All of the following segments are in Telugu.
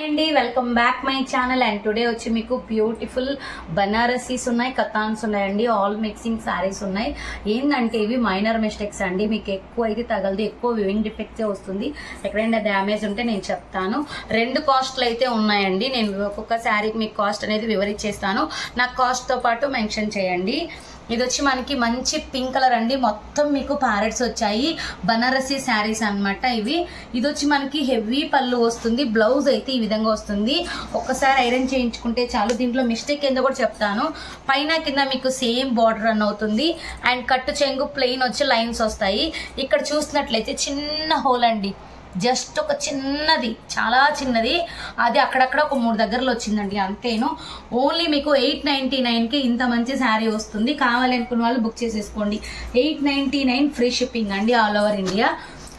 అండి welcome back my channel and today వచ్చి మీకు బ్యూటిఫుల్ బనారసీస్ ఉన్నాయి, కతాన్స్ ఉన్నాయండి, ఆల్ మిక్సింగ్ సారీస్ ఉన్నాయి. ఏంటంటే ఇవి మైనర్ మిస్టేక్స్ అండి, మీకు ఎక్కువ అయితే తగలదు, ఎక్కువ వివింగ్ డిఫెక్ట్సే వస్తుంది. ఎక్కడైనా డ్యామేజ్ ఉంటే నేను చెప్తాను. రెండు కాస్ట్లు అయితే ఉన్నాయండి, నేను ఒక్కొక్క శారీకి మీకు కాస్ట్ అనేది వివరించేస్తాను. నాకు కాస్ట్తో పాటు మెన్షన్ చేయండి. ఇది వచ్చి మనకి మంచి పింక్ కలర్ అండి, మొత్తం మీకు ప్యారెట్స్ వచ్చాయి, బనారసీ శారీస్ అనమాట ఇవి. ఇది వచ్చి మనకి హెవీ పళ్ళు వస్తుంది, బ్లౌజ్ అయితే ఈ విధంగా వస్తుంది. ఒక్కసారి ఐరన్ చేయించుకుంటే చాలు. దీంట్లో మిస్టేక్ ఏందో కూడా చెప్తాను. పైన కింద మీకు సేమ్ బార్డర్ రన్ అవుతుంది అండ్ కట్టు చెంగు ప్లెయిన్ వచ్చి లైన్స్ వస్తాయి. ఇక్కడ చూసినట్లయితే చిన్న హోల్ అండి, జస్ట్ ఒక చిన్నది, చాలా చిన్నది, అది అక్కడక్కడ ఒక 3 దగ్గరలో వచ్చిందండి, అంతేను. ఓన్లీ మీకు 899కి ఇంత మంచి శారీ వస్తుంది. కావాలి అనుకున్న వాళ్ళు బుక్ చేసేసుకోండి. 899 ఫ్రీ షిప్పింగ్ అండి, all over India.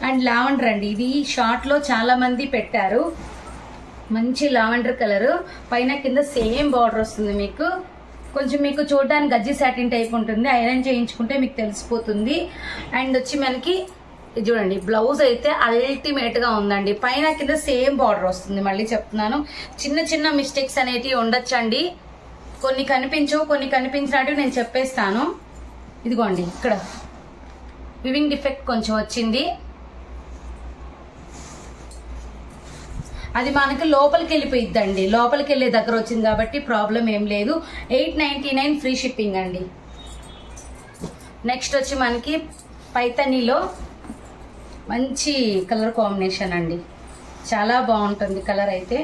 And lavender అండి, ఇది షార్ట్లో చాలా మంది పెట్టారు. మంచి లావెండర్ కలర్, పైన కింద సేమ్ బార్డర్ వస్తుంది. మీకు కొంచెం మీకు చూడడానికి గజ్జి సాటిన్ టైప్ ఉంటుంది, ఐరన్ చేయించుకుంటే మీకు తెలిసిపోతుంది. అండ్ వచ్చి మనకి చూడండి, బ్లౌజ్ అయితే అల్టిమేట్ గా ఉందండి, పైన కింద సేమ్ బార్డర్ వస్తుంది. మళ్ళీ చెప్తున్నాను, చిన్న చిన్న మిస్టేక్స్ అనేటివి ఉండొచ్చండి, కొన్ని కనిపించవు, కొన్ని కనిపించినట్టు నేను చెప్పేస్తాను. ఇదిగోండి, ఇక్కడ వివింగ్ డిఫెక్ట్ కొంచెం వచ్చింది, అది మనకి లోపలికి వెళ్ళిపోయిద్దండి, లోపలికి వెళ్ళే దగ్గర వచ్చింది కాబట్టి ప్రాబ్లం ఏం లేదు. 899 ఫ్రీ షిప్పింగ్ అండి. నెక్స్ట్ వచ్చి మనకి పైతనీలో మంచి కలర్ కాంబినేషన్ అండి, చాలా బాగుంటుంది కలర్ అయితే.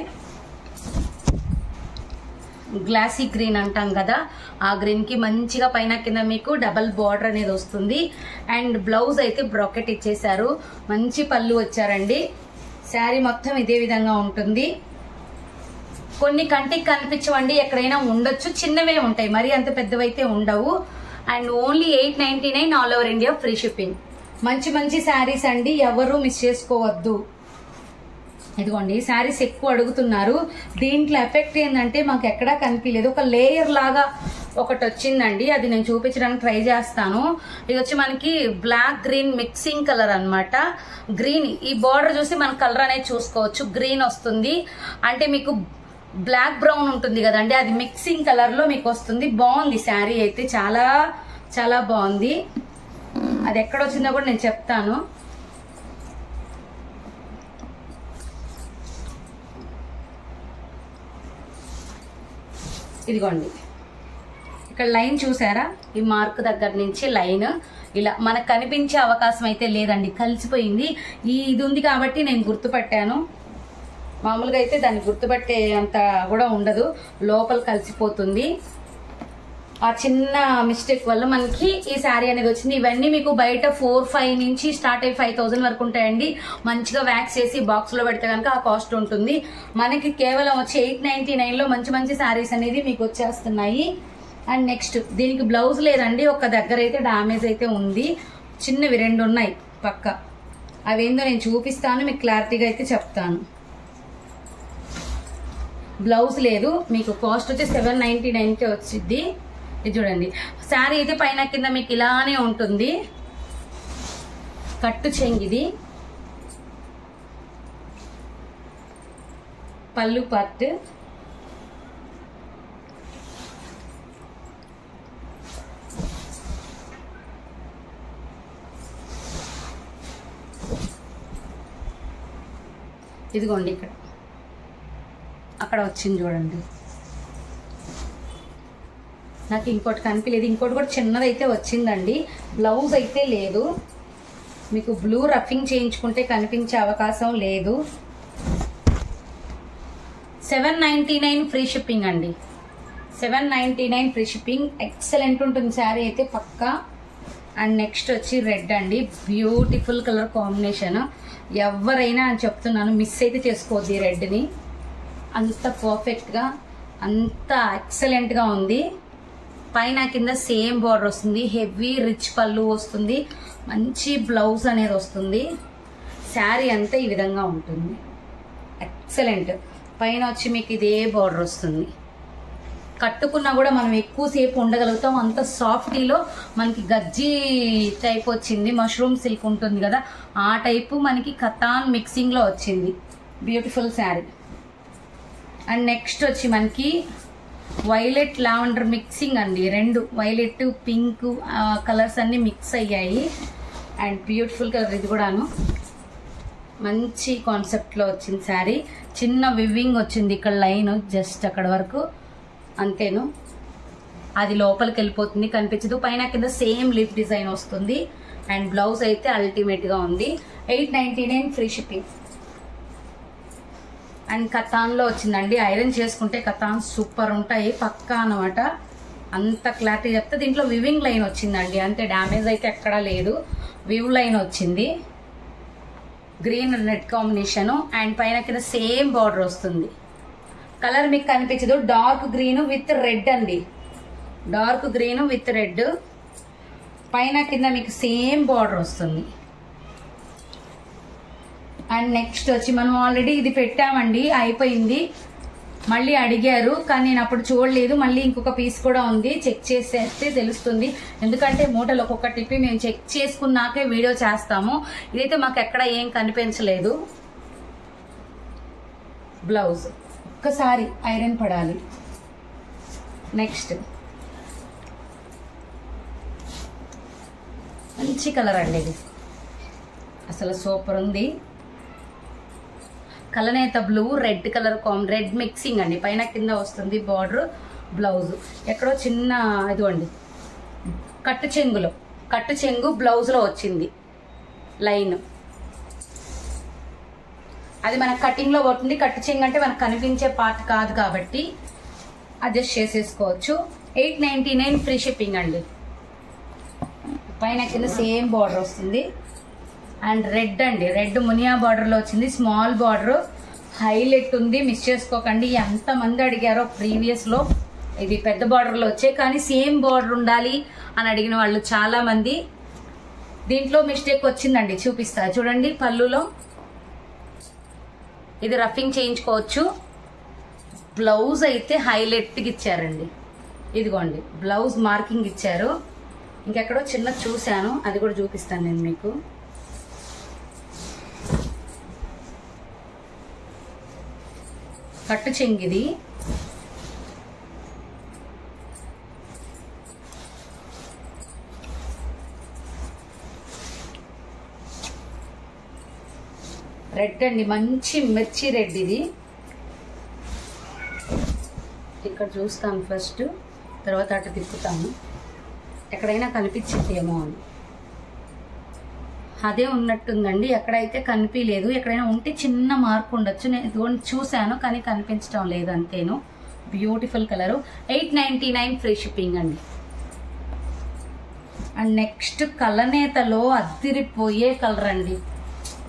గ్లాసీ గ్రీన్ అంటాం కదా, ఆ గ్రీన్కి మంచిగా పైన కింద మీకు డబల్ బార్డర్ అనేది వస్తుంది. అండ్ బ్లౌజ్ అయితే బ్రాకెట్ ఇచ్చేసారు, మంచి పళ్ళు వచ్చారండి. శారీ మొత్తం ఇదే విధంగా ఉంటుంది. కొన్ని కంటికి కనిపించవండి, ఎక్కడైనా ఉండొచ్చు, చిన్నవే ఉంటాయి, మరీ అంత పెద్దవైతే ఉండవు. And only 899 all over India free shipping. మంచి మంచి శారీస్ అండి, ఎవరు మిస్ చేసుకోవద్దు. ఇదిగోండి, శారీస్ ఎక్కువ అడుగుతున్నారు. దీంట్లో ఎఫెక్ట్ ఏంటంటే మాకు ఎక్కడా కనిపించలేదు, ఒక లేయర్ లాగా ఒకటి వచ్చిందండి, అది నేను చూపించడానికి ట్రై చేస్తాను. ఇది వచ్చి మనకి బ్లాక్ గ్రీన్ మిక్సింగ్ కలర్ అన్నమాట. గ్రీన్, ఈ బార్డర్ చూసి మన కలర్ అనేది చూసుకోవచ్చు, గ్రీన్ వస్తుంది. అంటే మీకు బ్లాక్ బ్రౌన్ ఉంటుంది కదండి, అది మిక్సింగ్ కలర్ లో మీకు వస్తుంది. బాగుంది శారీ అయితే, చాలా చాలా బాగుంది. అది ఎక్కడ వచ్చిందో కూడా నేను చెప్తాను. ఇదిగోండి, ఇక్కడ లైన్ చూసారా, ఈ మార్క్ దగ్గర నుంచి లైన్ ఇలా మనకు కనిపించే అవకాశం అయితే లేదండి, కలిసిపోయింది. ఇది ఉంది కాబట్టి నేను గుర్తుపట్టాను, మామూలుగా అయితే దాన్ని గుర్తుపట్టే అంత కూడా ఉండదు, లోపల కలిసిపోతుంది. ఆ చిన్న మిస్టేక్ వల్ల మనకి ఈ శారీ అనేది వచ్చింది. ఇవన్నీ మీకు బయట 4-5 నుంచి స్టార్ట్ అయ్యి 5000 వరకు ఉంటాయండి. మంచిగా వ్యాక్స్ చేసి బాక్స్ లో పెడితే కనుక ఆ కాస్ట్ ఉంటుంది. మనకి కేవలం వచ్చి 899లో మంచి మంచి శారీస్ అనేది మీకు వచ్చేస్తున్నాయి. అండ్ నెక్స్ట్ దీనికి బ్లౌజ్ లేదండి, ఒక దగ్గర అయితే డామేజ్ అయితే ఉంది, చిన్నవి 2 ఉన్నాయి పక్క, అవేందో నేను చూపిస్తాను, మీకు క్లారిటీగా అయితే చెప్తాను. బ్లౌజ్ లేదు, మీకు కాస్ట్ వచ్చి 799కే వచ్చింది. ఇది చూడండి, శారీ అయితే పైన కింద మీకు ఇలానే ఉంటుంది, కట్టు చెంగిది, పళ్ళు పార్ట్, ఇదిగోండి ఇక్కడ అక్కడ వచ్చింది చూడండి. నాకు ఇంకోటి కనిపించలేదు, ఇంకోటి కూడా చిన్నదైతే వచ్చిందండి. బ్లౌజ్ అయితే లేదు, మీకు బ్లూ రఫింగ్ చేయించుకుంటే కనిపించే అవకాశం లేదు. 799 ఫ్రీ షిప్పింగ్ అండి, 799 ఫ్రీ షిప్పింగ్. ఎక్సలెంట్ ఉంటుంది శారీ అయితే పక్కా. అండ్ నెక్స్ట్ వచ్చి రెడ్ అండి, బ్యూటిఫుల్ కలర్ కాంబినేషన్. ఎవరైనా అని చెప్తున్నాను, మిస్ అయితే చేసుకోవద్దు ఈ రెడ్ని, అంత పర్ఫెక్ట్గా అంత ఎక్సలెంట్గా ఉంది. పైన కింద సేమ్ బార్డర్ వస్తుంది, హెవీ రిచ్ పళ్ళు వస్తుంది, మంచి బ్లౌజ్ అనేది వస్తుంది. శారీ అంతా ఈ విధంగా ఉంటుంది, ఎక్సలెంట్. పైన వచ్చి మీకు ఇదే బార్డర్ వస్తుంది, కట్టుకున్నా కూడా మనం ఎక్కువసేపు ఉండగలుగుతాం, అంత సాఫ్టీలో మనకి గజ్జి టైప్ వచ్చింది, మష్రూమ్ సిల్క్ ఉంటుంది కదా ఆ టైపు మనకి కతాన్ మిక్సింగ్లో వచ్చింది. బ్యూటిఫుల్ శారీ. అండ్ నెక్స్ట్ వచ్చి మనకి వైలెట్ లావెండర్ మిక్సింగ్ అండి, రెండు వైలెట్ పింక్ కలర్స్ అన్ని మిక్స్ అయ్యాయి. అండ్ బ్యూటిఫుల్ కలర్ ఇది కూడాను, మంచి కాన్సెప్ట్లో వచ్చింది శారీ. చిన్న వివింగ్ వచ్చింది ఇక్కడ లైన్ జస్ట్ అక్కడ వరకు అంతేను, అది లోపలికి వెళ్ళిపోతుంది కనిపించదు. పైన కింద సేమ్ లీఫ్ డిజైన్ వస్తుంది. అండ్ బ్లౌజ్ అయితే అల్టిమేట్గా ఉంది. 899 ఫ్రీ షిప్పింగ్. అండ్ కతాన్లో వచ్చిందండి. ఐరన్ చేసుకుంటే కతాన్ సూపర్ ఉంటాయి పక్కా అనమాట, అంత క్లారిటీ చెప్తే. దీంట్లో వివింగ్ లైన్ వచ్చిందండి, అంతే, డ్యామేజ్ అయితే ఎక్కడా లేదు. వివ్ లైన్ వచ్చింది, గ్రీన్ రెడ్ కాంబినేషన్. అండ్ పైన కింద సేమ్ బార్డర్ వస్తుంది. కలర్ మీకు కనిపించదు, డార్క్ గ్రీన్ విత్ రెడ్ అండి, డార్క్ గ్రీన్ విత్ రెడ్. పైన కింద మీకు సేమ్ బార్డర్ వస్తుంది. అండ్ నెక్స్ట్ వచ్చి మనం ఆల్రెడీ ఇది పెట్టామండి, అయిపోయింది. మళ్ళీ అడిగారు కానీ నేను అప్పుడు చూడలేదు. మళ్ళీ ఇంకొక పీస్ కూడా ఉంది, చెక్ చేసేస్తే తెలుస్తుంది. ఎందుకంటే మూటలు ఒక్కొక్క టిప్పి మేము చెక్ చేసుకున్నాకే వీడియో చేస్తాము. ఇదైతే మాకు ఎక్కడ ఏం కనిపించలేదు. బ్లౌజ్ ఒక్కసారి ఐరన్ పడాలి. నెక్స్ట్ మంచి కలర్ అండి, ఇది అసలు సూపర్ ఉంది. కలనేత blue red colour red mixing అండి, పైన కింద వస్తుంది బార్డర్. బ్లౌజ్ ఎక్కడో చిన్న ఇదిగోండి కట్టు చెంగు బ్లౌజ్ లో వచ్చింది లైన్, అది మన కటింగ్ లో పోతుంది. కట్టు చెంగు అంటే మనకు కనిపించే పార్ట్ కాదు కాబట్టి అడ్జస్ట్ చేసేసుకోవచ్చు. 899 ఫ్రీ షిప్పింగ్ అండి. పైన కింద సేమ్ బార్డర్ వస్తుంది. అండ్ రెడ్ అండి, రెడ్ మునియా బార్డర్ లో వచ్చింది, స్మాల్ బార్డర్, హైలైట్ ఉంది, మిస్ చేసుకోకండి. ఎంతమంది అడిగారో ప్రీవియస్ లో ఇది పెద్ద బార్డర్ లో వచ్చాయి, కానీ సేమ్ బార్డర్ ఉండాలి అని అడిగిన వాళ్ళు చాలా మంది. దీంట్లో మిస్టేక్ వచ్చిందండి, చూపిస్తా చూడండి. పళ్ళులో ఇది రఫింగ్ చేయించుకోవచ్చు. బ్లౌజ్ అయితే హైలైట్ గా ఇచ్చారండి, ఇదిగోండి బ్లౌజ్ మార్కింగ్ ఇచ్చారు. ఇంకెక్కడో చిన్న చూశాను, అది కూడా చూపిస్తాను నేను మీకు. కట్టు చెంగిది, రెడ్ అండి, మంచి మిర్చి రెడ్. ఇది ఇక్కడ చూస్తాను ఫస్ట్, తర్వాత అటు తిప్పుతాను, ఎక్కడైనా కనిపించిందేమో అని. అదే ఉన్నట్టుందండి, ఎక్కడైతే కనిపించలేదు. ఎక్కడైనా ఉంటే చిన్న మార్పు ఉండొచ్చు, నేను చూశాను కానీ కనిపించడం లేదు, అంతేను. Beautiful colour. 899 ఫ్రీ షిప్పింగ్ అండి. అండ్ నెక్స్ట్ కలనేతలో అద్దిరిపోయే కలర్ అండి,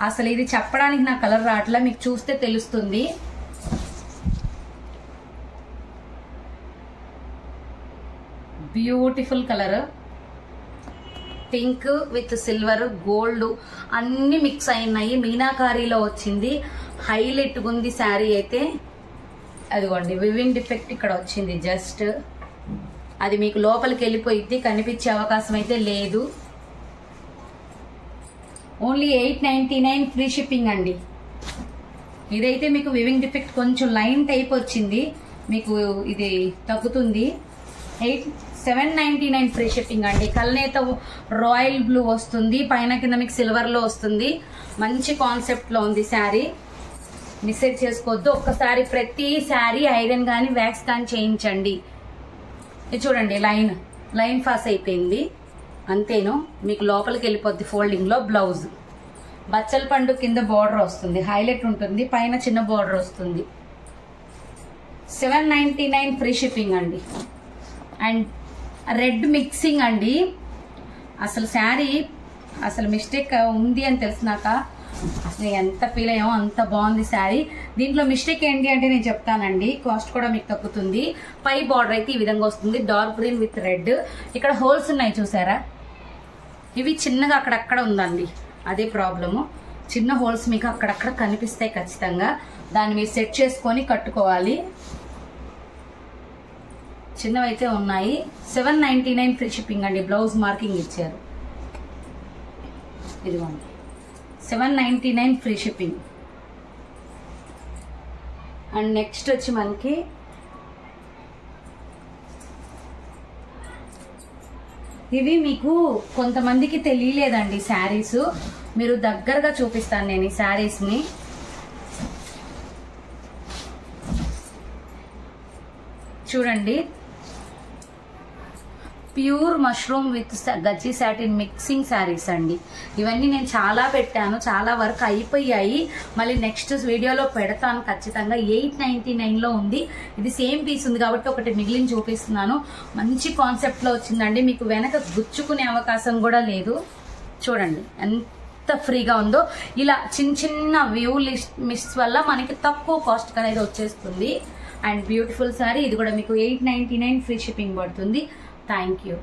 అసలు ఇది చెప్పడానికి నా కలర్ రావట్లే, మీకు చూస్తే తెలుస్తుంది. Beautiful colour, pink with silver gold అన్ని మిక్స్ అయినాయి. మీనాకారీలో వచ్చింది, హైలైట్ ఉంది శారీ అయితే. అదిగోండి వివింగ్ డిఫెక్ట్ ఇక్కడ వచ్చింది జస్ట్, అది మీకు లోపలికి వెళ్ళిపోయింది, కనిపించే అవకాశం అయితే లేదు. ఓన్లీ 899 ఫ్రీ షిప్పింగ్ అండి. ఇదైతే మీకు వివింగ్ డిఫెక్ట్ కొంచెం లైన్ టైప్ వచ్చింది, మీకు ఇది తగ్గుతుంది. 799 ఫ్రీ షిప్పింగ్ అండి. కల్నేత రాయల్ బ్లూ వస్తుంది, పైన కింద మీకు సిల్వర్ లో వస్తుంది. మంచి కాన్సెప్ట్ లో ఉంది శారీ, మిస్టేక్ చేసుకోవద్దు. ఒక్కసారి ప్రతి శారీ ఐరన్ కానీ వ్యాక్స్ కానీ చేయించండి. ఇది చూడండి, లైన్ పాస్ అయిపోయింది, అంతేను. మీకు లోపలికి వెళ్ళిపోద్ది ఫోల్డింగ్ లో. బ్లౌజ్ బచ్చల పండు కింద బార్డర్ వస్తుంది, హైలైట్ ఉంటుంది, పైన చిన్న బార్డర్ వస్తుంది. 799 ఫ్రీ షిప్పింగ్ అండి. అండ్ రెడ్ మిక్సింగ్ అండి, అసలు శారీ అసలు మిస్టేక్ ఉంది అని తెలిసినాక అసలు ఎంత ఫీల్ అయ్యామో అంత బాగుంది శారీ. దీంట్లో మిస్టేక్ ఏంటి అంటే నేను చెప్తానండి, కాస్ట్ కూడా మీకు తగ్గుతుంది. పై బార్డర్ అయితే ఈ విధంగా వస్తుంది, డార్క్ గ్రీన్ విత్ రెడ్. ఇక్కడ హోల్స్ ఉన్నాయి చూసారా, ఇవి చిన్నగా అక్కడక్కడ ఉందండి, అదే ప్రాబ్లము. చిన్న హోల్స్ మీకు అక్కడక్కడ కనిపిస్తాయి ఖచ్చితంగా, దాన్ని మీరు సెట్ చేసుకొని కట్టుకోవాలి. చిన్నవైతే ఉన్నాయి. 799 ఫ్రీ షిప్పింగ్ అండి. బ్లౌజ్ మార్కింగ్ ఇచ్చారు, ఇదిగోండి 799 ఫ్రీ షిప్పింగ్. అండ్ నెక్స్ట్ వచ్చి మనకి ఇవి మీకు కొంతమందికి తెలియలేదండి శారీస్, మీరు దగ్గరగా చూపిస్తాను నేను ఈ శారీస్ ని. చూడండి, ప్యూర్ మష్రూమ్ విత్ గజ్జి సాటిన్ మిక్సింగ్ శారీస్ అండి. ఇవన్నీ నేను చాలా పెట్టాను, చాలా వరకు అయిపోయాయి. మళ్ళీ నెక్స్ట్ వీడియోలో పెడతాను ఖచ్చితంగా. 899లో ఉంది. ఇది సేమ్ పీస్ ఉంది కాబట్టి ఒకటి మిగిలిన చూపిస్తున్నాను. మంచి కాన్సెప్ట్లో వచ్చిందండి. మీకు వెనక గుచ్చుకునే అవకాశం కూడా లేదు. చూడండి ఎంత ఫ్రీగా ఉందో. ఇలా చిన్న చిన్న వ్యూ మిస్ వల్ల మనకి తక్కువ కాస్ట్ అనేది వచ్చేస్తుంది. And beautiful sari. ఇది కూడా మీకు 899 ఫ్రీ షిప్పింగ్ పడుతుంది. Thank you.